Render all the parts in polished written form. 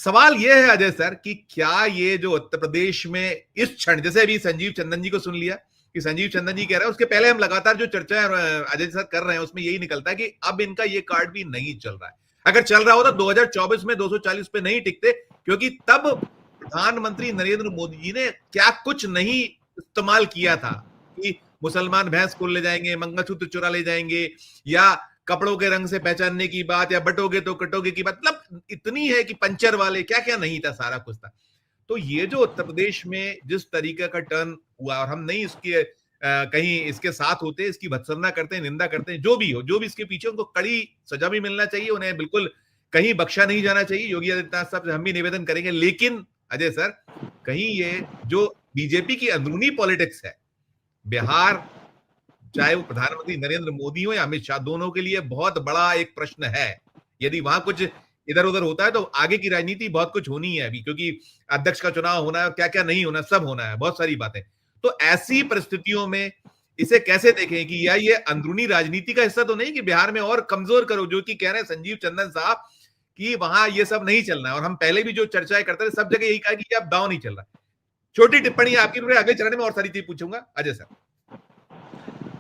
सवाल ये है अजय सर कि क्या ये जो उत्तर प्रदेश में इस क्षण, जैसे अभी संजीव चंदन जी को सुन लिया कि संजीव चंदन जी कह रहे हैं, उसके पहले हम लगातार जो चर्चा अजय सर कर रहे हैं उसमें यही निकलता है कि अब इनका ये कार्ड भी नहीं चल रहा है। अगर चल रहा होता 2024 में 240 पे नहीं टिकते, क्योंकि तब प्रधानमंत्री नरेंद्र मोदी जी ने क्या कुछ नहीं इस्तेमाल किया था कि मुसलमान भैंस को ले जाएंगे, मंगलसूत्र चुरा ले जाएंगे, या कपड़ों के रंग से पहचानने की बात, या बटोगे तो कटोगे की बात, मतलब इतनी है कि पंचर वाले क्या क्या नहीं था, सारा कुछ था। तो ये जो उत्तर प्रदेश में जिस तरीके का टर्न हुआ, और हम नहीं इसके कहीं इसके साथ होते, इसकी भत्सना करते हैं, निंदा करते हैं, जो भी हो, जो भी इसके पीछे, उनको कड़ी सजा भी मिलना चाहिए, उन्हें बिल्कुल कहीं बख्शा नहीं जाना चाहिए। योगी आदित्यनाथ साहब से हम भी निवेदन करेंगे। लेकिन अजय सर, कहीं ये जो बीजेपी की अंदरूनी पॉलिटिक्स है, बिहार, चाहे वो प्रधानमंत्री नरेंद्र मोदी हो या अमित शाह, दोनों के लिए बहुत बड़ा एक प्रश्न है। यदि वहां कुछ इधर उधर होता है तो आगे की राजनीति बहुत कुछ होनी है अभी, क्योंकि अध्यक्ष का चुनाव होना है, क्या क्या नहीं होना, सब होना है, बहुत सारी बातें। तो ऐसी परिस्थितियों में इसे कैसे देखें कि या ये अंदरूनी राजनीति का हिस्सा तो नहीं कि बिहार में और कमजोर करो, जो कि कह रहे हैं संजीव चंदन साहब कि वहां ये सब नहीं चलना है। और हम पहले भी जो चर्चाएं करते थे, सब जगह यही कहा कि अब दांव नहीं चल रहा है। छोटी टिप्पणी आपकी, फिर अगले चरण में और सारी चीज पूछूंगा अजय सर।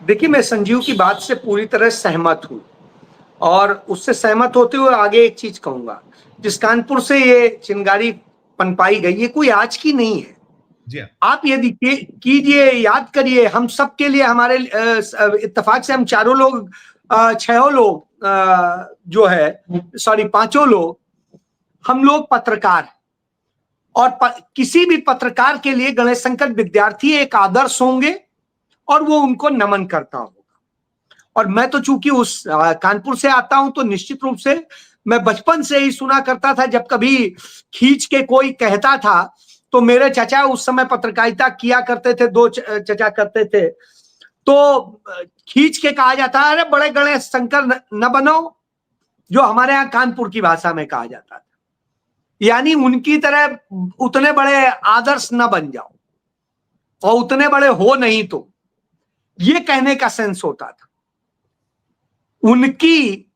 देखिए, मैं संजीव की बात से पूरी तरह सहमत हूं, और उससे सहमत होते हुए आगे एक चीज कहूंगा। जिस कानपुर से ये चिंगारी पनपाई गई, ये कोई आज की नहीं है। जी, आप यदि कीजिए, याद करिए, हम सबके लिए, हमारे इत्तेफाक से हम चारों लोग, छहों लोग, जो है, सॉरी, पांचों लोग, हम लोग पत्रकार, और किसी भी पत्रकार के लिए गणेश शंकर विद्यार्थी एक आदर्श होंगे, और वो उनको नमन करता होगा। और मैं तो चूंकि उस कानपुर से आता हूं, तो निश्चित रूप से मैं बचपन से ही सुना करता था, जब कभी खींच के कोई कहता था, तो मेरे चचा उस समय पत्रकारिता किया करते थे, दो चचा करते थे, तो खींच के कहा जाता है, अरे बड़े गणेश शंकर न बनो, जो हमारे यहाँ कानपुर की भाषा में कहा जाता था, यानी उनकी तरह उतने बड़े आदर्श न बन जाओ, और उतने बड़े हो नहीं, तो ये कहने का सेंस होता था। उनकी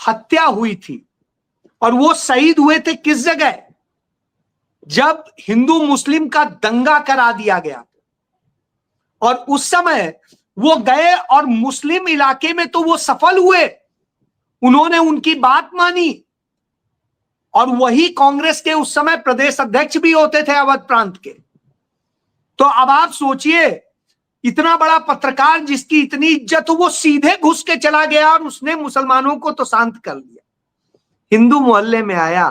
हत्या हुई थी, और वो शहीद हुए थे किस जगह? जब हिंदू मुस्लिम का दंगा करा दिया गया, और उस समय वो गए, और मुस्लिम इलाके में तो वो सफल हुए, उन्होंने उनकी बात मानी, और वही कांग्रेस के उस समय प्रदेश अध्यक्ष भी होते थे अवध प्रांत के। तो अब आप सोचिए, इतना बड़ा पत्रकार जिसकी इतनी इज्जत हो, वो सीधे घुस के चला गया, और उसने मुसलमानों को तो शांत कर लिया। हिंदू मोहल्ले में आया,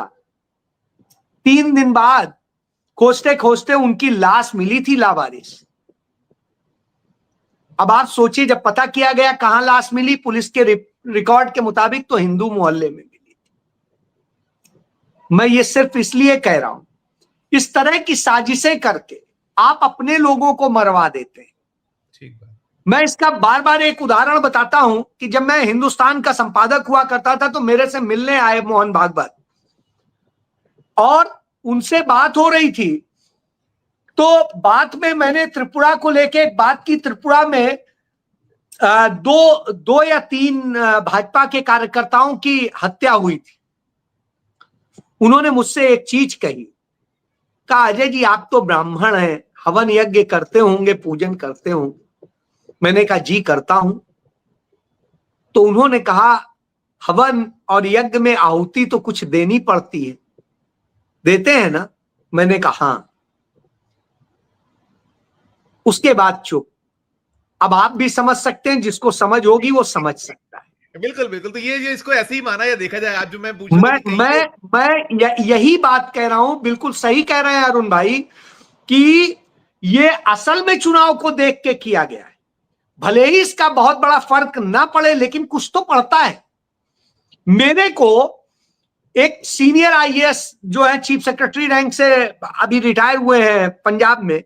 3 दिन बाद खोजते खोजते उनकी लाश मिली थी लावारिस। अब आप सोचिए, जब पता किया गया कहां लाश मिली, पुलिस के रिकॉर्ड के मुताबिक तो हिंदू मोहल्ले में मिली थी। मैं ये सिर्फ इसलिए कह रहा हूं, इस तरह की साजिशें करके आप अपने लोगों को मरवा देते हैं। मैं इसका बार बार एक उदाहरण बताता हूं कि जब मैं हिंदुस्तान का संपादक हुआ करता था, तो मेरे से मिलने आए मोहन भागवत, और उनसे बात हो रही थी। तो बात में मैंने त्रिपुरा को लेके एक बात की, त्रिपुरा में दो या 3 भाजपा के कार्यकर्ताओं की हत्या हुई थी। उन्होंने मुझसे एक चीज कही, कहा, अजय जी, आप तो ब्राह्मण हैं, हवन यज्ञ करते होंगे, पूजन करते होंगे। मैंने कहा, जी करता हूं। तो उन्होंने कहा, हवन और यज्ञ में आहुति तो कुछ देनी पड़ती है, देते हैं ना? मैंने कहा, हां। उसके बाद चुप। अब आप भी समझ सकते हैं, जिसको समझ होगी वो समझ सकता है। बिल्कुल बिल्कुल। तो ये इसको ऐसे ही माना या देखा जाए, आज जो मैं पूछ रहा था कि मैं यही बात कह रहा हूं, बिल्कुल सही कह रहे हैं अरुण भाई, कि ये असल में चुनाव को देख के किया गया है। भले ही इसका बहुत बड़ा फर्क ना पड़े, लेकिन कुछ तो पड़ता है। मेरे को एक सीनियर आईएएस जो है, चीफ सेक्रेटरी रैंक से अभी रिटायर हुए हैं पंजाब में,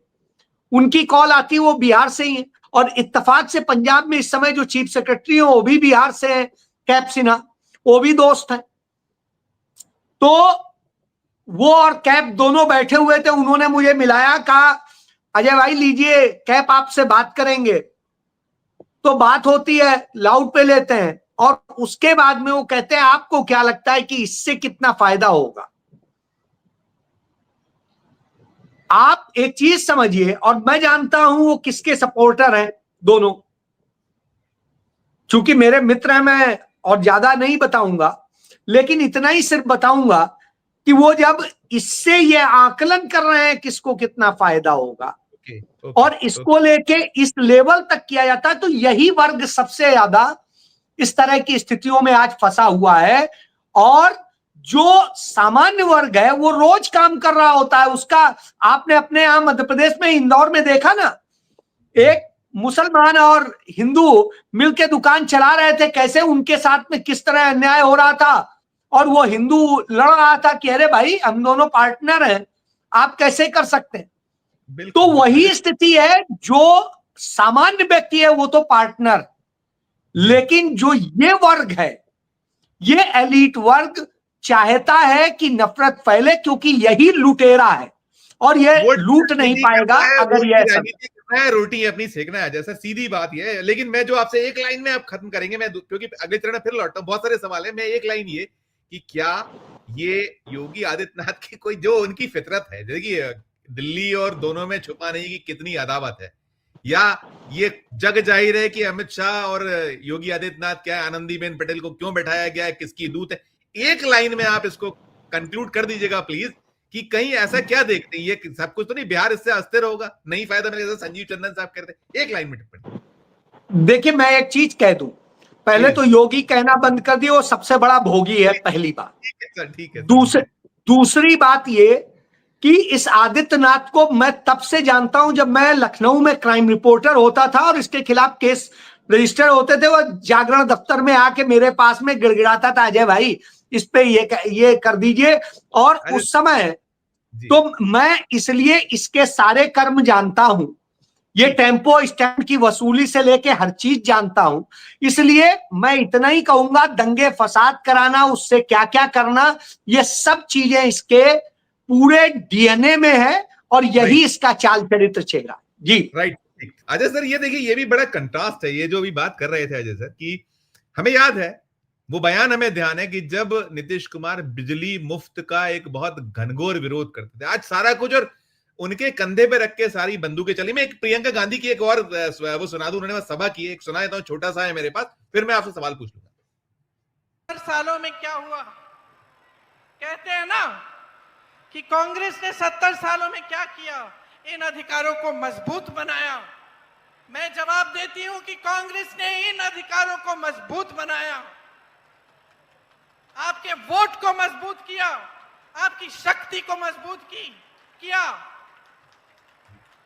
उनकी कॉल आती है, वो बिहार से ही है, और इत्तेफाक से पंजाब में इस समय जो चीफ सेक्रेटरी हो वो भी बिहार से है, कैप सिन्हा, वो भी दोस्त है। तो वो और कैप दोनों बैठे हुए थे, उन्होंने मुझे मिलाया, कहा, अजय भाई लीजिए, कैप आपसे बात करेंगे। तो बात होती है, लाउड पे लेते हैं, और उसके बाद में वो कहते हैं, आपको क्या लगता है कि इससे कितना फायदा होगा? आप एक चीज समझिए, और मैं जानता हूं वो किसके सपोर्टर हैं दोनों, चूंकि मेरे मित्र हैं, मैं और ज्यादा नहीं बताऊंगा, लेकिन इतना ही सिर्फ बताऊंगा कि वो जब इससे ये आकलन कर रहे हैं किसको कितना फायदा होगा और इसको लेके इस लेवल तक किया जाता है, तो यही वर्ग सबसे ज्यादा इस तरह की स्थितियों में आज फंसा हुआ है। और जो सामान्य वर्ग है वो रोज काम कर रहा होता है उसका। आपने अपने यहां मध्य प्रदेश में इंदौर में देखा ना, एक मुसलमान और हिंदू मिलके दुकान चला रहे थे, कैसे उनके साथ में किस तरह अन्याय हो रहा था, और वो हिंदू लड़ रहा था कि अरे भाई हम दोनों पार्टनर हैं, आप कैसे कर सकते हैं। तो वही स्थिति है, जो सामान्य व्यक्ति है वो तो पार्टनर, लेकिन जो ये वर्ग है, ये एलीट वर्ग चाहता है कि नफरत फैले, क्योंकि यही लुटेरा है और ये लूट नहीं पाएगा अगर ये रोटी अपनी सेकना है, जैसा सीधी बात ये है। लेकिन मैं जो आपसे एक लाइन में आप खत्म करेंगे, मैं क्योंकि अगले चरण फिर लौटता हूं, बहुत सारे सवाल है, मैं एक लाइन ये कि क्या ये योगी आदित्यनाथ की कोई जो उनकी फितरत है, देखिए दिल्ली और दोनों में छुपा नहीं कि कितनी अदावत है, या ये जग जाहिर है कि अमित शाह और योगी आदित्यनाथ क्या आनंदीबेन पटेल को क्यों बैठाया गया है, किसकी दूत है। एक लाइन में आप इसको कंक्लूड कर दीजिएगा प्लीज, कि कहीं ऐसा क्या देखते हैं, ये सब कुछ तो नहीं, बिहार इससे अस्थिर होगा, नहीं फायदा मिलेगा, संजीव चंदन साहब कहते हैं। एक लाइन में टिप्पणी। देखिए मैं एक चीज कह दूं, पहले तो योगी कहना बंद कर दिए, वो सबसे बड़ा भोगी है, पहली बात। ठीक है। दूसरी बात ये कि इस आदित्यनाथ को मैं तब से जानता हूं जब मैं लखनऊ में क्राइम रिपोर्टर होता था और इसके खिलाफ केस रजिस्टर होते थे। वो जागरण दफ्तर में आके मेरे पास में गिड़गिड़ाता था, अजय भाई इस पे ये कर दीजिए। और उस समय तो मैं इसलिए इसके सारे कर्म जानता हूं, ये टेम्पो स्टैंड की वसूली से लेके हर चीज जानता हूं। इसलिए मैं इतना ही कहूंगा, दंगे फसाद कराना, उससे क्या क्या करना, ये सब चीजें इसके पूरे डीएनए में है और यही इसका चाल चरित्र चेहरा। जी राइट। अजय सर ये देखिए, ये भी बड़ा कंट्रास्ट है, ये जो अभी बात कर रहे थे अजय सर, कि हमें याद है वो बयान, हमें ध्यान है कि जब नीतीश कुमार बिजली मुफ्त का एक बहुत घनघोर विरोध करते थे, आज सारा कुछ और उनके कंधे पे रख के सारी बंदूकें चली। मैं एक प्रियंका गांधी की एक और वो सुना दूं, उन्होंने सभा की, एक सुना देता हूं, छोटा सा है मेरे पास, फिर मैं आपसे सवाल पूछ लूंगा। 70 सालों में क्या हुआ, कहते हैं ना कि कांग्रेस ने 70 सालों में क्या किया, इन अधिकारों को मजबूत बनाया। मैं जवाब देती हूं कि कांग्रेस ने इन अधिकारों को मजबूत बनाया, आपके वोट को मजबूत किया, आपकी शक्ति को मजबूत किया,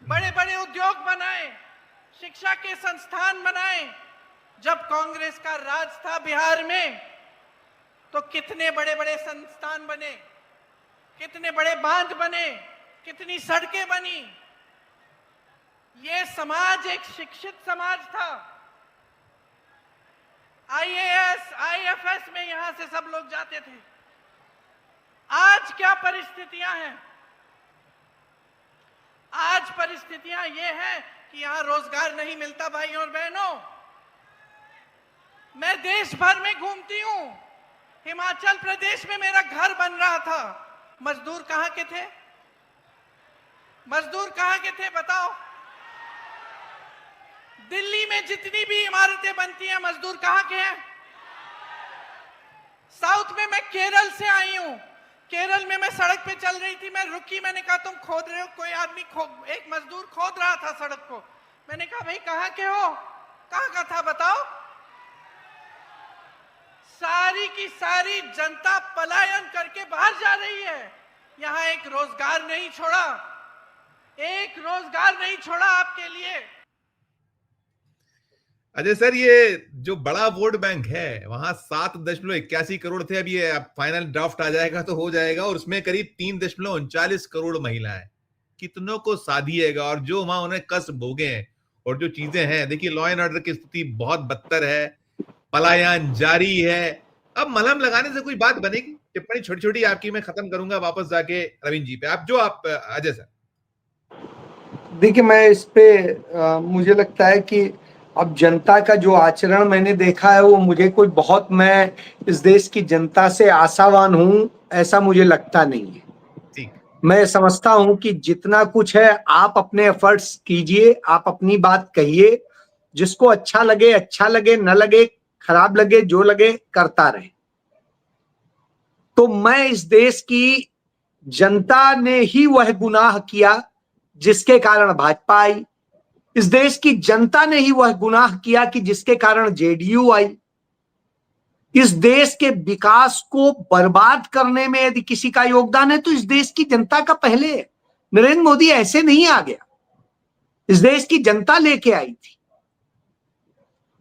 बड़े बड़े उद्योग बनाए, शिक्षा के संस्थान बनाए। जब कांग्रेस का राज था बिहार में तो कितने बड़े बड़े संस्थान बने, कितने बड़े बांध बने, कितनी सड़कें बनी। ये समाज एक शिक्षित समाज था, आईएएस आईएफएस में यहां से सब लोग जाते थे। आज क्या परिस्थितियां हैं? आज परिस्थितियां ये हैं कि यहां रोजगार नहीं मिलता। भाइयों और बहनों, मैं देश भर में घूमती हूं, हिमाचल प्रदेश में मेरा घर बन रहा था, मजदूर कहां के थे? मजदूर कहां के थे बताओ? दिल्ली में जितनी भी इमारतें बनती हैं, मजदूर कहां के हैं? साउथ में मैं केरल से आई हूं, केरल में मैं सड़क पे चल रही थी, मैं रुकी, मैंने कहा तुम खोद रहे हो? कोई आदमी एक मजदूर खोद रहा था सड़क को। मैंने कहा भाई कहां के हो? कहां का था बताओ? सारी की सारी जनता पलायन करके बाहर जा रही है। यहां एक रोजगार नहीं छोड़ा, एक रोजगार नहीं छोड़ा आपके लिए। अजय सर, ये जो बड़ा वोट बैंक है वहां 7.81 करोड़ थे, अब ये फाइनल ड्राफ्ट आ जाएगा तो हो जाएगा, और उसमें करीब 3.39 करोड़ महिलाएं, कितनों को साधिएगा। और जो वहां उन्हें कष्ट भोगे हैं और जो चीजें हैं, देखिए लॉ एंड ऑर्डर की स्थिति बहुत बदतर है, पलायन जारी है। अब मलहम लगाने से कोई बात बनेगी? टिप्पणी छोटी छोटी आपकी मैं खत्म करूंगा, वापस जाके रविंद्र जी पे। आप अजय सर। देखिए मैं इस पे मुझे लगता है कि अब जनता का जो आचरण मैंने देखा है वो मुझे कोई बहुत, मैं इस देश की जनता से आशावान हूं ऐसा मुझे लगता नहीं है। मैं समझता हूं कि जितना कुछ है आप अपने एफर्ट्स कीजिए, आप अपनी बात कहिए, जिसको अच्छा लगे न लगे, खराब लगे, जो लगे करता रहे। तो मैं इस देश की जनता ने ही वह गुनाह किया जिसके कारण भाजपा आई, इस देश की जनता ने ही वह गुनाह किया कि जिसके कारण जेडीयू आई। इस देश के विकास को बर्बाद करने में यदि किसी का योगदान है तो इस देश की जनता का पहले है। नरेंद्र मोदी ऐसे नहीं आ गया, इस देश की जनता लेके आई थी।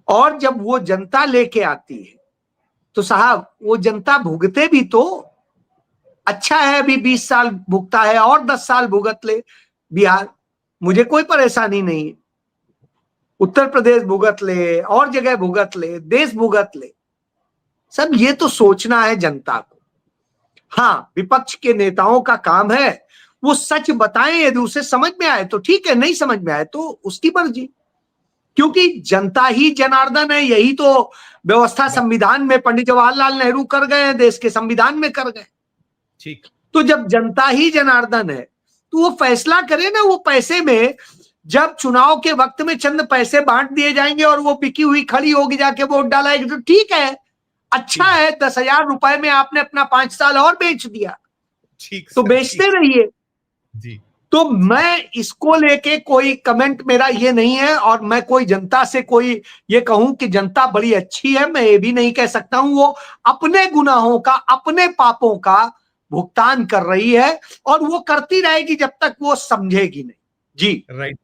और जब वो जनता लेके आती है तो साहब वो जनता भुगते भी तो। अच्छा है अभी 20 साल भुगता है और 10 साल भुगत ले बिहार, मुझे कोई परेशानी नहीं है। उत्तर प्रदेश भुगत ले, और जगह भुगत ले, देश भुगत ले। सब ये तो सोचना है जनता को। हाँ, विपक्ष के नेताओं का काम है वो सच बताएं, यदि उसे समझ में आए तो ठीक है, नहीं समझ में आए तो उसकी मर्जी। क्योंकि जनता ही जनार्दन है, यही तो व्यवस्था संविधान में पंडित जवाहरलाल नेहरू कर गए हैं, देश के संविधान में कर गए। ठीक। तो जब जनता ही जनार्दन है तो वो फैसला करे ना। वो पैसे में जब चुनाव के वक्त में चंद पैसे बांट दिए जाएंगे और वो बिकी हुई खड़ी होगी, जाके वोट डालाएगी तो ठीक है, अच्छा है। 10,000 रुपए में आपने अपना 5 साल और बेच दिया, ठीक तो सर, बेचते ठीक। रहिए। जी। तो मैं इसको लेके कोई कमेंट मेरा ये नहीं है, और मैं कोई जनता से कोई ये कहूं कि जनता बड़ी अच्छी है, मैं ये भी नहीं कह सकता हूं। वो अपने गुनाहों का, अपने पापों का भुगतान कर रही है और वो करती रहेगी जब तक वो समझेगी नहीं। जी राइट।